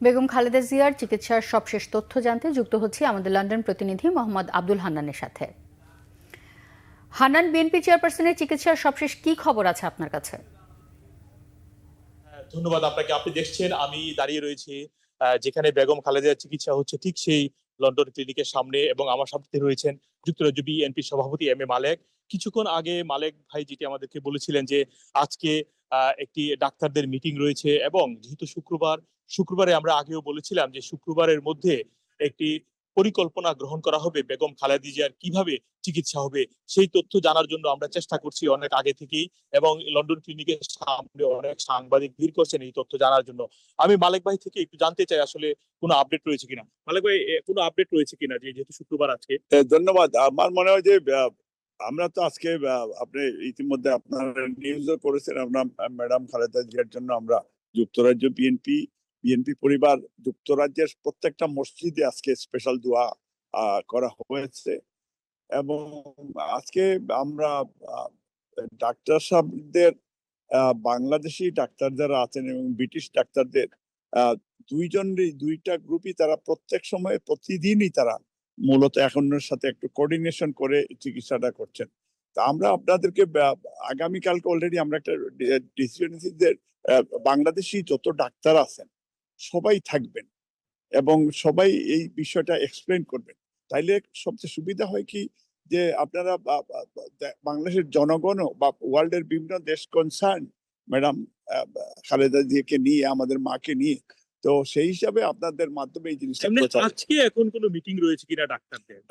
বেগম খালেদা জিয়ার চিকিৎসার সবশেষ তথ্য জানতে যুক্ত হচ্ছি আমাদের লন্ডন প্রতিনিধি মোহাম্মদ আব্দুল হান্নানের সাথে। হান্নান, বিএনপি চেয়ারপারসনের চিকিৎসার সবশেষ কি খবর আছে আপনার কাছে? ধন্যবাদ আপনাকে। আপনি দেখছেন আমি দাঁড়িয়ে রয়েছি যেখানে বেগম খালেদার চিকিৎসা হচ্ছে, ঠিক সেই লন্ডন ক্লিনিকের সামনে, এবং আমার সাথে রয়েছেন যুক্তরাজ্য বিএনপি সভাপতি এম এ মালেক। কিছুক্ষণ আগে মালেক ভাই যেটি আমাদেরকে বলেছিলেন যে আজকে একটি ডাক্তারদের মিটিং রয়েছে, এবং যেহেতু শুক্রবারে আমরা আগেও বলেছিলাম যে শুক্রবারের মধ্যে একটি পরিকল্পনা গ্রহণ করা হবে বেগম খালেদা জিয়ার কিভাবে চিকিৎসা হবে, সেই তথ্য জানার জন্য আমরা চেষ্টা করছি অনেক আগে থেকেই, এবং লন্ডন ক্লিনিকের সামনে অনেক সাংবাদিক ভিড় করছেন এই তথ্য জানার জন্য। আমি মালেক ভাই থেকে একটু জানতে চাই আসলে কোনো আপডেট রয়েছে কিনা। মালেক ভাই, কোনো আপডেট রয়েছে কিনা যে যেহেতু শুক্রবার আজকে? ধন্যবাদ। আমার মনে হয় যে আমরা তো আজকে আপনি ইতিমধ্যে আপনার নিউজও করেছেন, আমরা ম্যাডাম খালেদা জিয়ার জন্য আমরা যুক্তরাজ্য বিএনপি পরিবার যুক্তরাজ্যের প্রত্যেকটা মসজিদে আজকে স্পেশাল দোয়া করা হয়েছে। এবং আজকে আমরা ডাক্তার সাহেবদের, বাংলাদেশি ডাক্তার যারা আছেন এবং ব্রিটিশ ডাক্তারদের দুইটা গ্রুপই তারা প্রত্যেক সময় প্রতিদিনই তারা মূলত এখনের সাথে একটু কোঅর্ডিনেশন করে চিকিৎসাটা করছেন। তা আমরা আপনাদেরকে আগামীকালকে অলরেডি আমরা একটা ডিসিশন নিয়েছি যে বাংলাদেশি যত ডাক্তার আছেন সবাই থাকবেন এবং সবাই এই বিষয়টা এক্সপ্লেন করবেন। তাইলে সবচেয়ে সুবিধা হয় কি যে আপনারা বাংলাদেশের জনগণও বা ওয়ার্ল্ডের বিভিন্ন দেশ কনসার্ন ম্যাডাম খালেদা জিয়াকে নিয়ে, আমাদের মাকে নিয়ে, তো সেই হিসাবে আপনাদের মাধ্যমে এই জিনিসটা আজকে এখন কোনো মিটিং রয়েছে কিনা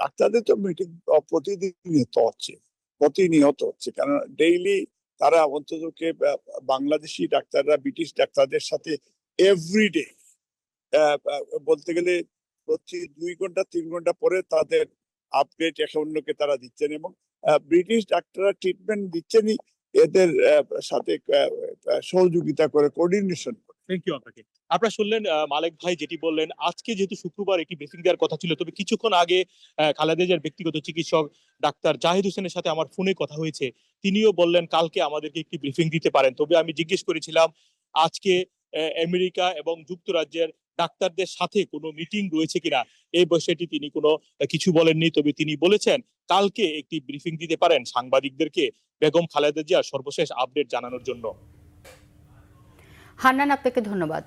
ডাক্তারদের তো মিটিং প্রতিনিয়ত হচ্ছে, কারণ ডেইলি তারা অন্তত বাংলাদেশি ডাক্তাররা ব্রিটিশ ডাক্তারদের সাথে এভরিডে বলতে গেলে প্রতি 2 ঘন্টা 3 ঘন্টা পরে তাদের আপডেট একে অন্যকে তারা দিচ্ছেন, এবং ব্রিটিশ ডাক্তাররা ট্রিটমেন্ট দিচ্ছেনই এদের সাথে সহযোগিতা করে, কোঅর্ডিনেশন করে। থ্যাংক ইউ আপনাকে। আপনারা শুনলেন মালেক ভাই যেটি বললেন, আজকে যেহেতু শুক্রবার একটি ব্রিফিং দেওয়ার কথা ছিল, তবে কিছুক্ষণ আগে খালেদা জিয়ার ব্যক্তিগত চিকিৎসক ডাক্তার জাহিদ হোসেনের সাথে আমার ফোনে কথা হয়েছে। তিনিও বললেন কালকে আমাদেরকে একটি ব্রিফিং দিতে পারেন। তবে আমি জিজ্ঞেস করেছিলাম আজকে আমেরিকা এবং যুক্তরাজ্যের ডাক্তারদের সাথে কোনো মিটিং রয়েছে কিনা, এই বিষয়টি তিনি কোনো কিছু বলেননি। তবে তিনি বলেছেন কালকে একটি ব্রিফিং দিতে পারেন সাংবাদিকদেরকে বেগম খালেদা জিয়ার সর্বশেষ আপডেট জানানোর জন্য। হান্নান, আপনাকে ধন্যবাদ।